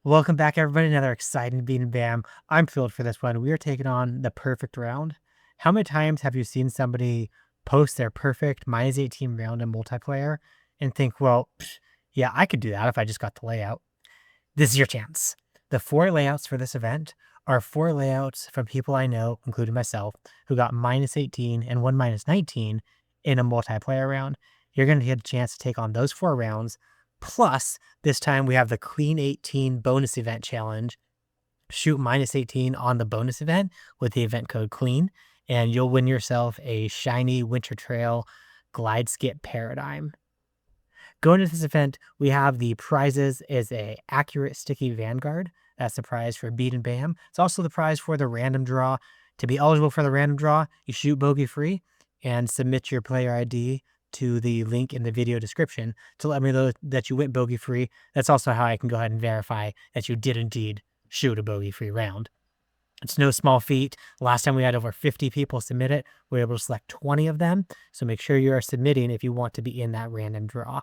Welcome back, everybody. Another exciting Beat and Bam. I'm thrilled for this one. We are taking on the perfect round. How many times have you seen somebody post their perfect -18 round in multiplayer and think, well, yeah, I could do that if I just got the layout? This is your chance. The four layouts for this event are four layouts from people I know, including myself, who got -18 and one -19 in a multiplayer round. You're going to get a chance to take on those four rounds. Plus, this time we have the Clean 18 bonus event challenge. Shoot -18 on the bonus event with the event code CLEAN, and you'll win yourself a shiny Winter Trail Glide Skip Paradigm. Going into this event, we have the prizes is a accurate sticky Vanguard. That's the prize for Beat and Bam. It's also the prize for the random draw. To be eligible for the random draw, you shoot bogey free and submit your player ID to the link in the video description to let me know that you went bogey free. That's also how I can go ahead and verify that you did indeed shoot a bogey free round. It's no small feat. Last time we had over 50 people submit it. We were able to select 20 of them. So make sure you are submitting if you want to be in that random draw.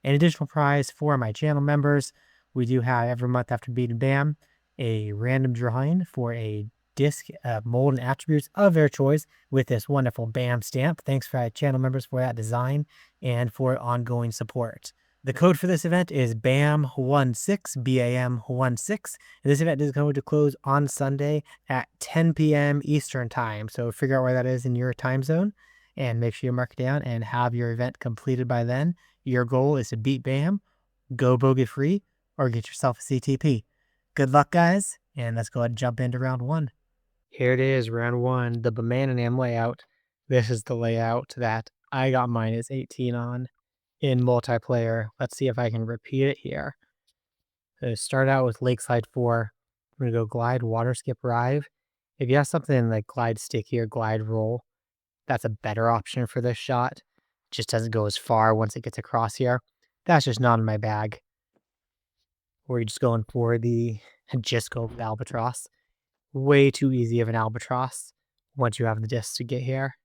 An additional prize for my channel members, we do have every month after Beat and Bam, a random drawing for a disc mold and attributes of their choice with this wonderful BAM stamp. Thanks for our channel members for that design and for ongoing support. The code for this event is BAM16, BAM16. And this event is going to close on Sunday at 10 p.m. Eastern time. So figure out where that is in your time zone and make sure you mark it down and have your event completed by then. Your goal is to beat BAM, go bogey free, or get yourself a CTP. Good luck, guys, and let's go ahead and jump into round one. Here it is, round one, the Banana layout. This is the layout that I got -18 on in multiplayer. Let's see if I can repeat it here. So start out with Lakeside 4. I'm going to go Glide, Water Skip, Rive. If you have something like Glide Sticky or Glide Roll, that's a better option for this shot. Just doesn't go as far once it gets across here. That's just not in my bag. We're just going for the just go with Albatross. Way too easy of an Albatross once you have the disc to get here.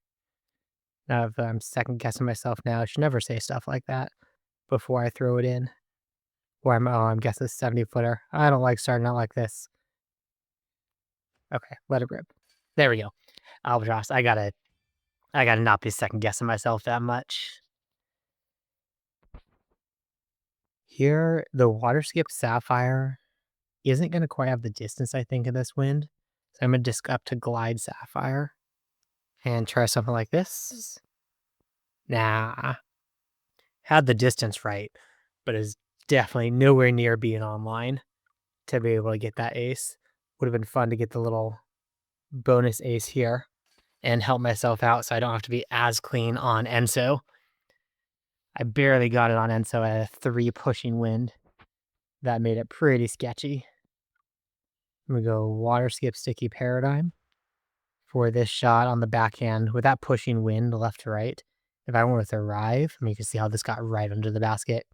Now, if I'm second guessing myself now, I should never say stuff like that before I throw it in. Or I'm guessing 70-footer. I don't like starting out like this. Okay, let it rip. There we go. Albatross. I gotta not be second guessing myself that much. Here, the Water Skip Sapphire isn't going to quite have the distance, I think, in this wind. So I'm going to disc up to Glide Sapphire and try something like this. Nah. Had the distance right, but is definitely nowhere near being online to be able to get that ace. Would have been fun to get the little bonus ace here and help myself out so I don't have to be as clean on Enso. I barely got it on Enso at a 3 pushing wind. That made it pretty sketchy. I'm going to go Water Skip Sticky Paradigm for this shot on the backhand with that pushing wind left to right. If I went with the Rive, I mean, you can see how this got right under the basket.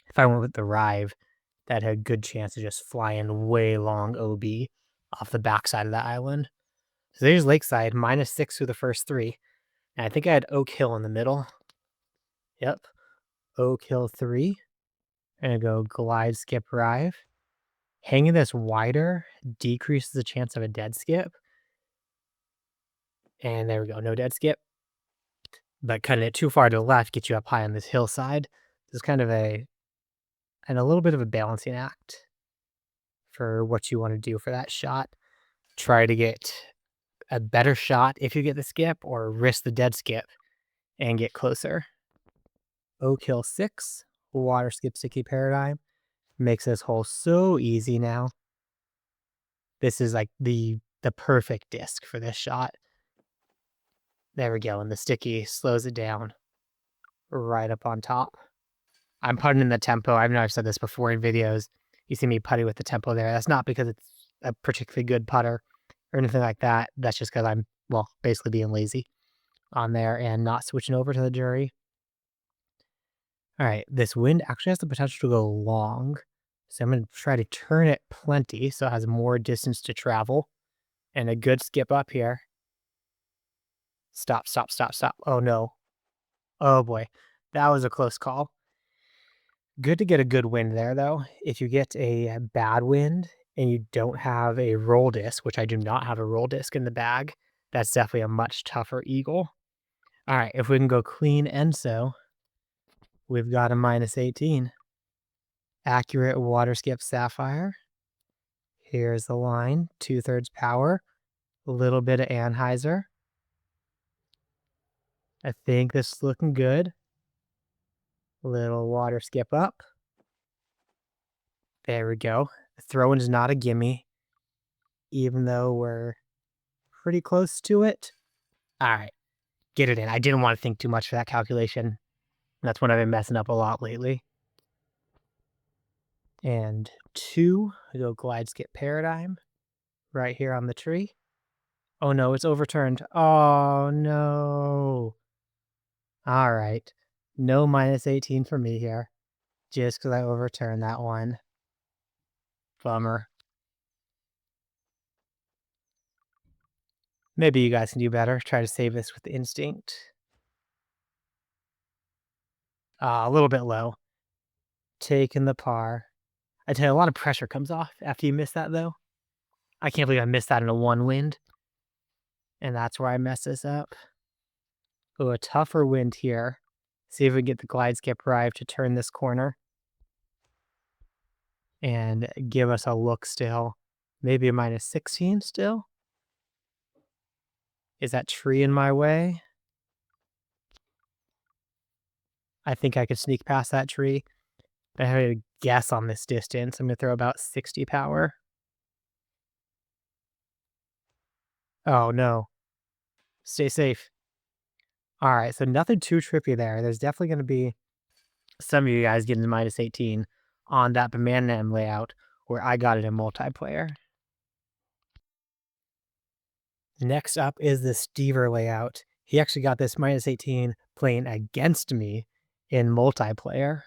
If I went with the Rive, that had a good chance of just flying way long OB off the backside of that island. So there's Lakeside, -6 through the first 3. And I think I had Oak Hill in the middle. Yep. Oak Hill 3. And go Glide Skip Rive. Hanging this wider decreases the chance of a dead skip. And there we go, no dead skip. But cutting it too far to the left gets you up high on this hillside. This is kind of a little bit of a balancing act for what you want to do for that shot. Try to get a better shot if you get the skip, or risk the dead skip and get closer. Oak Hill 6, Water Skip Sticky Paradigm. Makes this hole so easy now. This is like the perfect disc for this shot. There we go, and the sticky slows it down right up on top. I'm putting in the tempo. I know I've said this before in videos. You see me putting with the tempo there. That's not because it's a particularly good putter or anything like that. That's just because I'm, well, basically being lazy on there and not switching over to the jury. All right, this wind actually has the potential to go long. So I'm going to try to turn it plenty so it has more distance to travel. And a good skip up here. Stop, stop, stop, stop. Oh, no. Oh, boy. That was a close call. Good to get a good wind there, though. If you get a bad wind and you don't have a roll disc, which I do not have a roll disc in the bag, that's definitely a much tougher eagle. All right, if we can go clean Enso, we've got a -18. Accurate water skip sapphire. Here's the line, 2/3 power, a little bit of anhyzer. I think this is looking good. Little water skip up. There we go. Throw-in is not a gimme, even though we're pretty close to it. All right, get it in. I didn't want to think too much for that calculation. That's when I've been messing up a lot lately. And 2, we go glide skip paradigm right here on the tree. Oh no, it's overturned. Oh no. All right. No -18 for me here, just because I overturned that one. Bummer. Maybe you guys can do better. Try to save this with instinct. A little bit low. Taking the par. I tell you, a lot of pressure comes off after you miss that, though. I can't believe I missed that in a one wind, and that's where I messed this up. Oh, a tougher wind here. See if we can get the glide skip drive to turn this corner and give us a look still. Maybe a -16 still? Is that tree in my way? I think I could sneak past that tree. I have to guess on this distance. I'm gonna throw about 60 power. Oh no. Stay safe. Alright, so nothing too trippy there. There's definitely gonna be some of you guys getting the -18 on that banana M layout where I got it in multiplayer. Next up is the Stever layout. He actually got this -18 playing against me in multiplayer.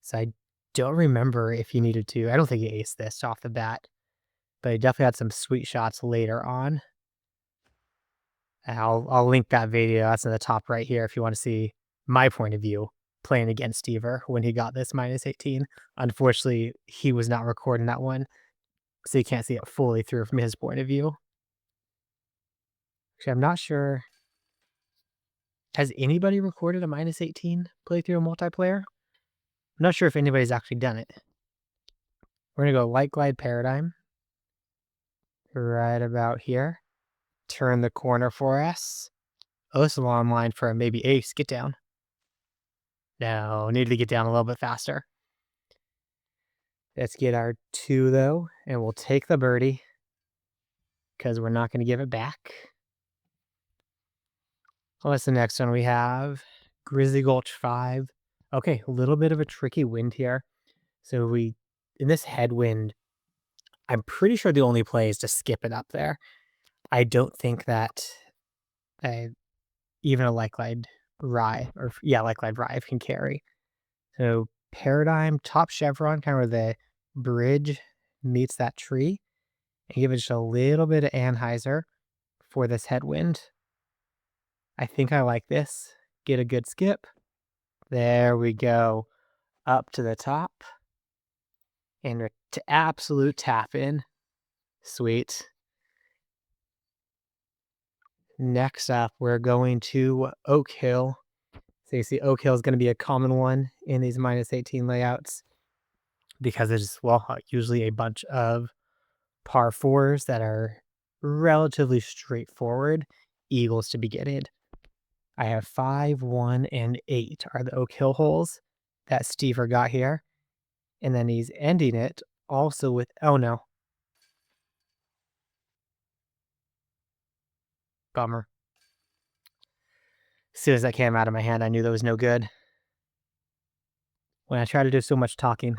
So I don't remember if he needed to. I don't think he aced this off the bat, but he definitely had some sweet shots later on. And I'll link that video. That's in the top right here if you want to see my point of view playing against Stever when he got this -18. Unfortunately, he was not recording that one, so you can't see it fully through from his point of view. Actually, I'm not sure. Has anybody recorded a -18 playthrough in multiplayer? I'm not sure if anybody's actually done it. We're gonna go light glide paradigm. Right about here. Turn the corner for us. Oh, this is a long line for a maybe ace. Get down. No, need to get down a little bit faster. Let's get our 2 though, and we'll take the birdie because we're not going to give it back. What's the next one we have? Grizzly Gulch 5. Okay, a little bit of a tricky wind here. So in this headwind, I'm pretty sure the only play is to skip it up there. I don't think that even a light glide rye, light glide rye can carry. So paradigm, top chevron, kind of where the bridge meets that tree, and give it just a little bit of anhyzer for this headwind. I think I like this. Get a good skip. There we go. Up to the top. And to absolute tap in. Sweet. Next up, we're going to Oak Hill. So you see Oak Hill is going to be a common one in these -18 layouts because it's, well, usually a bunch of par fours that are relatively straightforward eagles to be getting. I have 5, 1, and 8 are the Oak Hill holes that Stever got here. And then he's ending it also with, oh no. Bummer. As soon as that came out of my hand, I knew that was no good. When I try to do so much talking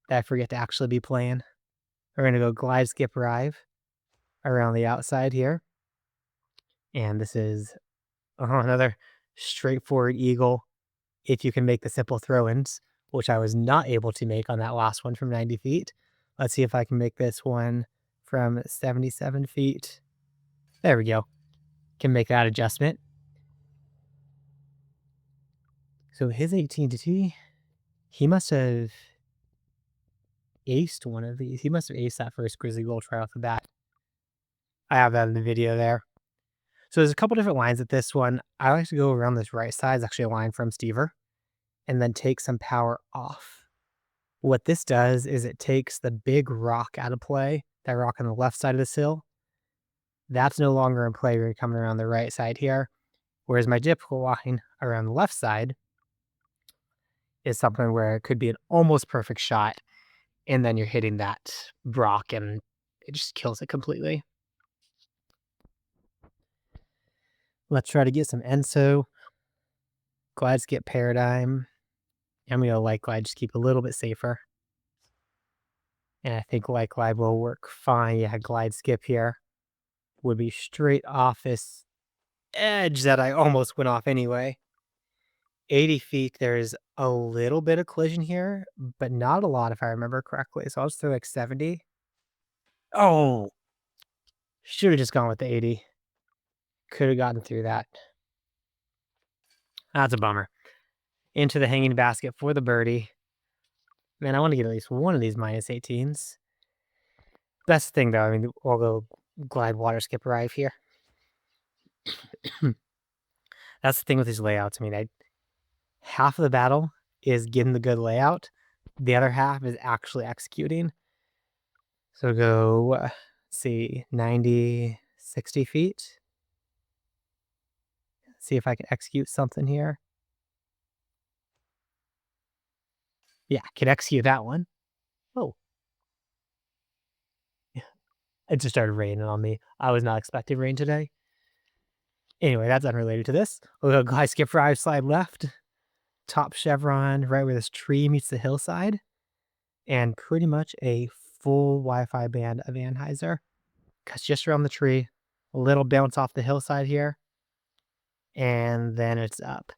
that I forget to actually be playing. We're going to go glide, skip, rive around the outside here. And this is another straightforward eagle if you can make the simple throw-ins, which I was not able to make on that last one from 90 feet. Let's see if I can make this one from 77 feet. There we go. Can make that adjustment. So his 18 to tee He must have aced one of these. He must have aced that first Grizzly Gulch right off the bat. I have that in the video there. So there's a couple different lines with this one. I like to go around this right side. It's actually a line from Stever, and then take some power off. What this does is it takes the big rock out of play, that rock on the left side of this hill. That's no longer in play when you're coming around the right side here. Whereas my typical line around the left side is something where it could be an almost perfect shot, and then you're hitting that rock and it just kills it completely. Let's try to get some Enso. Glide skip paradigm. I'm going to like glide, just keep a little bit safer. And I think like glide will work fine. Yeah, glide skip here would be straight off this edge that I almost went off anyway. 80 feet, there's a little bit of collision here, but not a lot if I remember correctly. So I'll just throw like 70. Oh, should have just gone with the 80. Could have gotten through that. That's a bummer. Into the hanging basket for the birdie. Man, I want to get at least one of these minus 18s. That's the thing, though. I mean, we'll go glide water skip arrive here. That's the thing with these layouts. I mean, half of the battle is getting the good layout. The other half is actually executing. So go, let's see, 90, 60 feet. See if I can execute something here. Yeah, can execute that one. Oh. It just started raining on me. I was not expecting rain today. Anyway, that's unrelated to this. We'll go glide skip drive, slide left. Top chevron, right where this tree meets the hillside. And pretty much a full Wi-Fi band of Anheuser. Cuts just around the tree. A little bounce off the hillside here. And then it's up.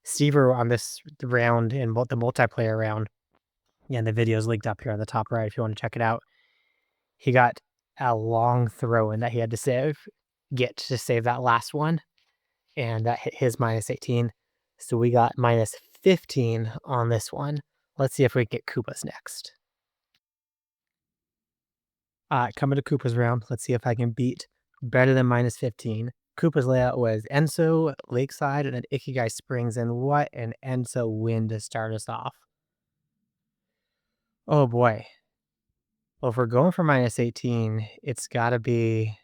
Stever on this round in the multiplayer round. Yeah, and the video's linked up here on the top right if you want to check it out. He got a long throw in that he had to get to save that last one. And that hit his minus 18. So we got minus 15 on this one. Let's see if we can get Koopa's next. Coming to Koopa's round. Let's see if I can beat better than minus 15. Koopa's layout was Enso, Lakeside, and then Ikigai Springs. And what an Enso win to start us off. Oh boy. Well, if we're going for minus 18, it's got to be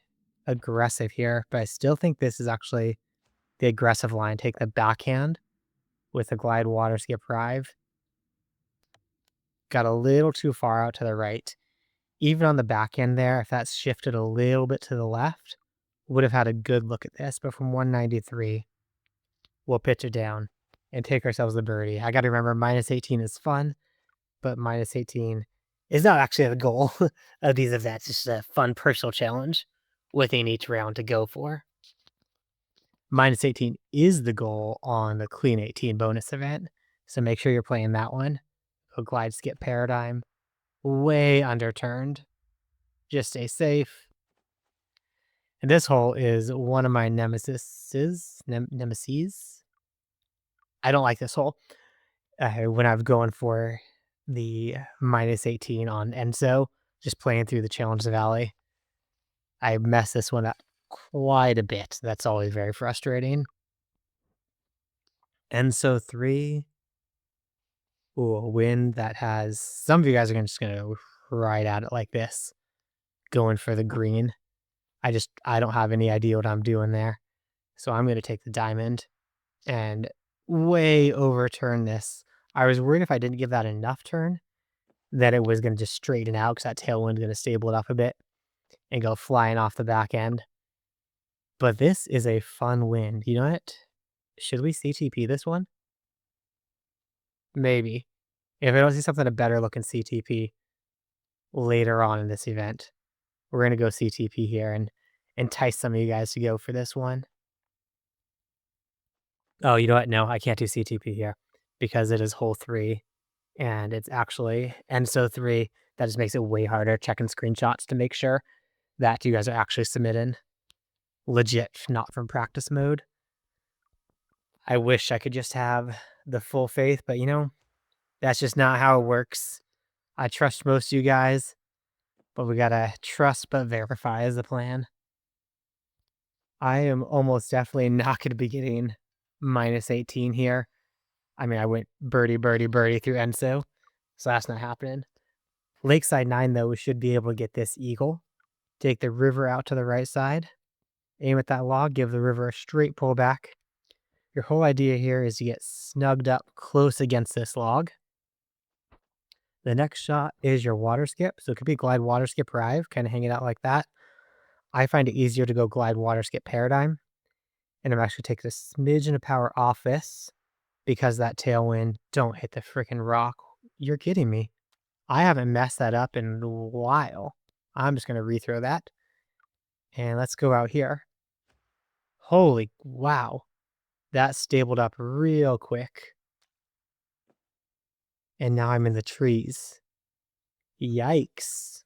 aggressive here. But I still think this is actually the aggressive line. Take the backhand with a glide water skip drive. Got a little too far out to the right. Even on the back end there, if that's shifted a little bit to the left, would have had a good look at this. But from 193, we'll pitch it down and take ourselves the birdie. I got to remember, minus 18 is fun, but minus 18 is not actually the goal of these events. It's just a fun personal challenge within each round to go for. Minus 18 is the goal on the Clean 18 bonus event, so make sure you're playing that one. Go glide skip paradigm. Way underturned. Just stay safe. And this hole is one of my nemesis. I don't like this hole. When I was going for the minus 18 on Enso, just playing through the Challenge Valley, I messed this one up quite a bit. That's always very frustrating. Enso 3. Ooh, a wind that has... Some of you guys are just going to ride at it like this. Going for the green. I don't have any idea what I'm doing there. So I'm going to take the diamond and way overturn this. I was worried if I didn't give that enough turn that it was going to just straighten out because that tailwind is going to stable it up a bit and go flying off the back end. But this is a fun wind. You know what? Should we CTP this one? Maybe. If I don't see something a better looking CTP later on in this event, we're going to go CTP here and entice some of you guys to go for this one. Oh, you know what? No, I can't do CTP here because it is hole 3 and it's actually Enso 3. That just makes it way harder checking screenshots to make sure that you guys are actually submitting legit, not from practice mode. I wish I could just have the full faith, but you know, That's just not how it works. I trust most of you guys, but we gotta trust but verify is the plan. I am almost definitely not gonna be getting -18 here. I mean, I went birdie, birdie, birdie through Enso, so that's not happening. Lakeside 9, though, we should be able to get this eagle. Take the river out to the right side, aim at that log, give the river a straight pull back. Your whole idea here is to get snugged up close against this log. The next shot is your water skip. So it could be glide water skip rive, kind of hanging out like that. I find it easier to go glide water skip paradigm. And I'm actually taking a smidgen of power off this because that tailwind don't hit the freaking rock. You're kidding me. I haven't messed that up in a while. I'm just going to rethrow that. And let's go out here. Holy wow. That stabled up real quick. And now I'm in the trees. Yikes.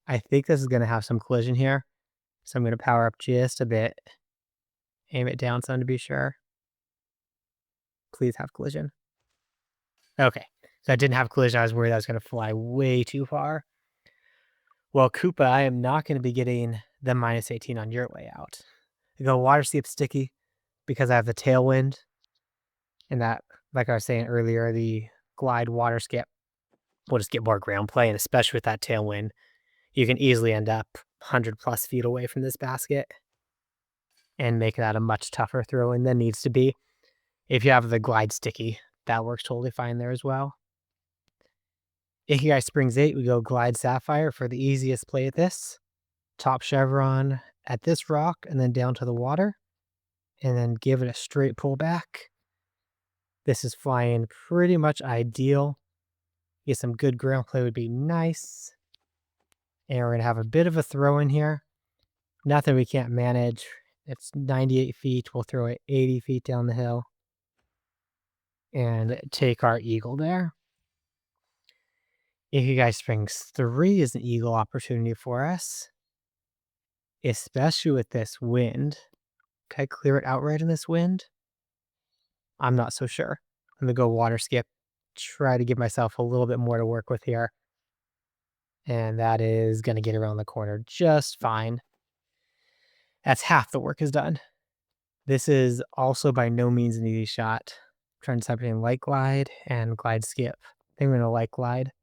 I think this is going to have some collision here. So I'm going to power up just a bit. Aim it down some to be sure. Please have collision. Okay. So I didn't have collision. I was worried I was going to fly way too far. Well, Koopa, I am not going to be getting the -18 on your way out. I go water skip sticky because I have the tailwind. And that, like I was saying earlier, the glide water skip will just get more ground play. And especially with that tailwind, you can easily end up 100+ feet away from this basket and make that a much tougher throw in than needs to be. If you have the glide sticky, that works totally fine there as well. Ikigai Springs 8, we go glide sapphire for the easiest play at this. Top chevron at this rock and then down to the water. And then give it a straight pull back. This is flying pretty much ideal. Get some good ground play would be nice. And we're going to have a bit of a throw in here. Nothing we can't manage. It's 98 feet. We'll throw it 80 feet down the hill. And take our eagle there. Ikigai Springs 3 is an eagle opportunity for us. Especially with this wind. Can I clear it outright in this wind? I'm not so sure. I'm going to go water skip. Try to give myself a little bit more to work with here. And that is going to get around the corner just fine. That's half the work is done. This is also by no means an easy shot. I'm trying to decide between light glide and glide skip. I think I'm going to light glide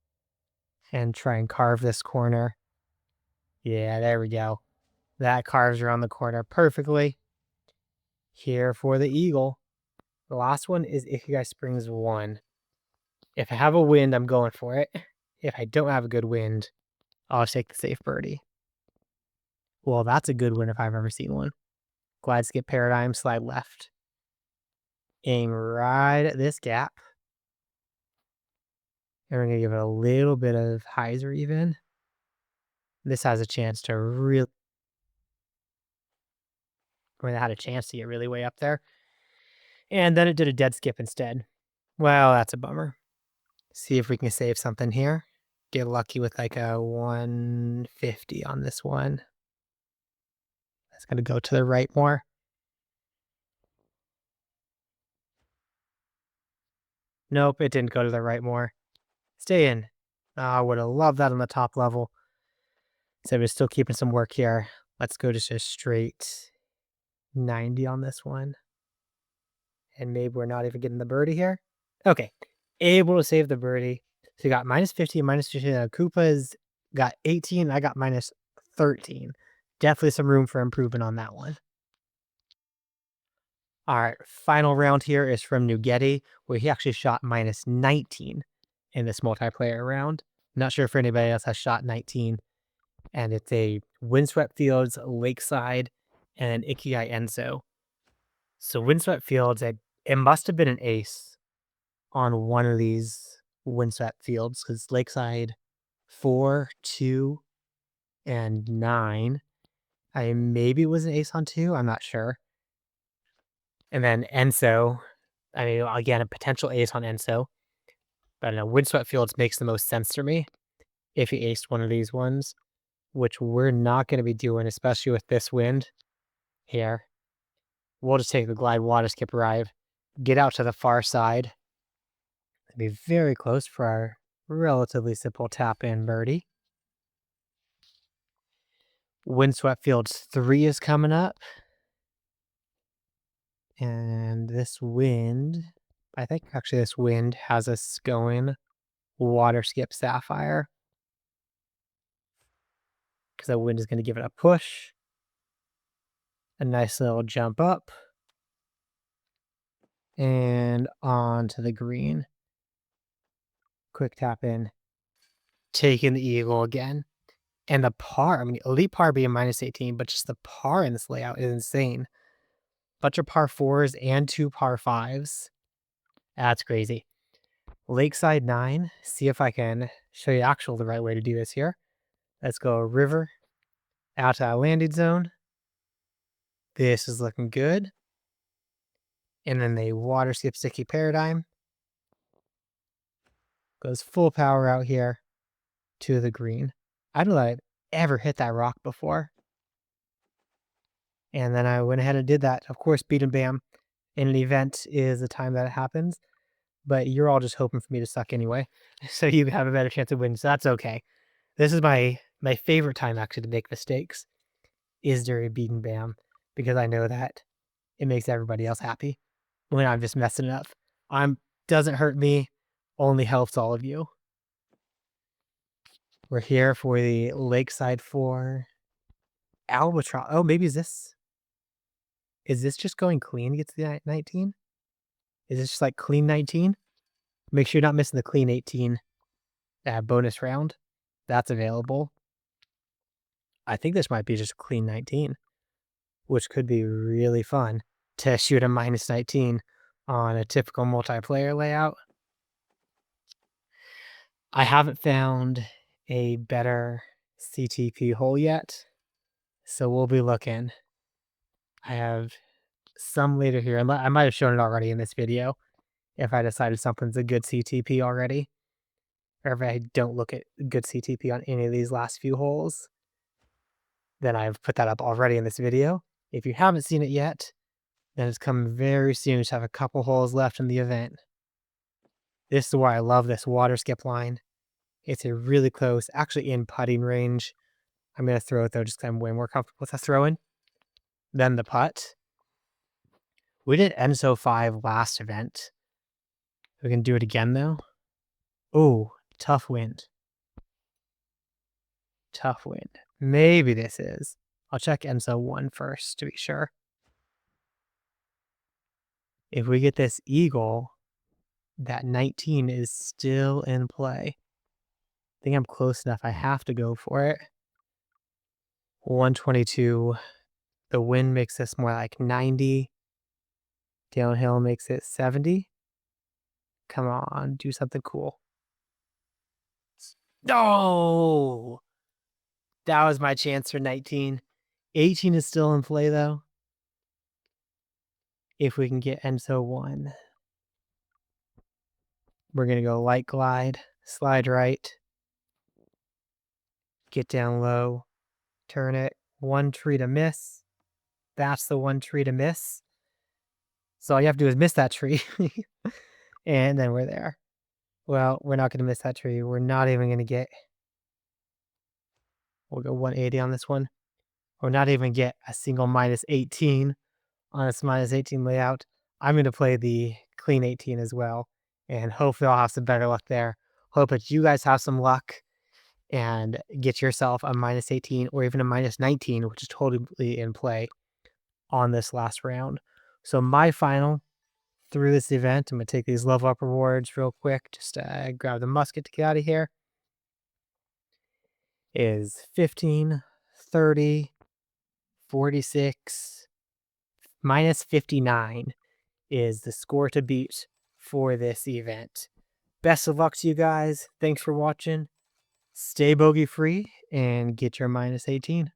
and try and carve this corner. Yeah, there we go. That carves around the corner perfectly. Here for the eagle. The last one is Ikigai Springs 1. If I have a wind, I'm going for it. If I don't have a good wind, I'll take the safe birdie. Well, that's a good one if I've ever seen one. Glide skip paradigm, slide left. Aim right at this gap. And we're going to give it a little bit of hyzer even. This has a chance to really... It had a chance to get really way up there. And then it did a dead skip instead. Well, that's a bummer. See if we can save something here. Get lucky with like a 150 on this one. That's going to go to the right more. Nope, it didn't go to the right more. Stay in. I would have loved that on the top level. So we're still keeping some work here. Let's go just a straight 90 on this one. And maybe we're not even getting the birdie here. Okay. Able to save the birdie. So you got -15, -15. Koopa's got 18. I got -13. Definitely some room for improvement on that one. All right. Final round here is from Nuggeti, where he actually shot -19 in this multiplayer round. Not sure if anybody else has shot 19. And it's a Windswept Fields, Lakeside, and Ikigai Enso. So Windswept Fields, it must have been an ace on one of these Windswept Fields because Lakeside 4, 2, and 9. I maybe was an ace on 2. I'm not sure. And then Enso, I mean, again, a potential ace on Enso. But I know Windswept Fields makes the most sense to me if he aced one of these ones, which we're not going to be doing, especially with this wind here. We'll just take the glide water skip arrive, get out to the far side, It'd be very close for our relatively simple tap-in birdie. Windswept Fields 3 is coming up. And this wind, I think actually this wind has us going water skip Sapphire. Because that wind is going to give it a push. A nice little jump up. And onto the green. Quick tap in. Taking the eagle again. And the par, I mean, elite par being -18, but just the par in this layout is insane. Bunch of par 4s and 2 par 5s. That's crazy. Lakeside 9. See if I can show you the right way to do this here. Let's go river. Out to our landing zone. This is looking good. And then the water skip sticky paradigm. Goes full power out here to the green. I don't know if I've ever hit that rock before. And then I went ahead and did that. Of course, beat and bam. In an event is the time that it happens. But you're all just hoping for me to suck anyway. So you have a better chance of winning. So that's okay. This is my favorite time actually to make mistakes. Is during beat and bam. Because I know that it makes everybody else happy when I'm just messing it up. Doesn't hurt me, only helps all of you. We're here for the Lakeside 4 Albatross. Oh, maybe is this just going clean to get to the 19? Is this just like clean 19? Make sure you're not missing the clean 18 bonus round. That's available. I think this might be just a clean 19, which could be really fun to shoot a -19 on a typical multiplayer layout. I haven't found a better CTP hole yet, so we'll be looking. I have some later here. I might have shown it already in this video if I decided something's a good CTP already, or if I don't look at good CTP on any of these last few holes, then I've put that up already in this video. If you haven't seen it yet, then it's coming very soon. Just have a couple holes left in the event. This is why I love this water skip line. It's a really close, actually in putting range. I'm going to throw it though, just because I'm way more comfortable with the throwing than the putt. We did ENSO 5 last event. We can do it again though. Oh, tough wind. Tough wind. Maybe this is. I'll check ENSO 1 first to be sure. If we get this eagle, that 19 is still in play. I think I'm close enough. I have to go for it. 122. The wind makes this more like 90. Downhill makes it 70. Come on, do something cool. Oh! That was my chance for 19. 18 is still in play though. If we can get ENSO 1. We're going to go light glide, slide right, get down low, turn it. 1 tree to miss. That's the 1 tree to miss. So all you have to do is miss that tree. And then we're there. Well, we're not going to miss that tree. We're not even going to get... We'll go 180 on this one. Or not even get a single -18 on this -18 layout. I'm going to play the clean 18 as well. And hopefully I'll have some better luck there. Hope that you guys have some luck and get yourself a -18 or even a -19, which is totally in play on this last round. So my final through this event, I'm going to take these level up rewards real quick, just grab the musket to get out of here, is 15, 30, 46, -59 is the score to beat for this event. Best of luck to you guys. Thanks for watching. Stay bogey free and get your -18.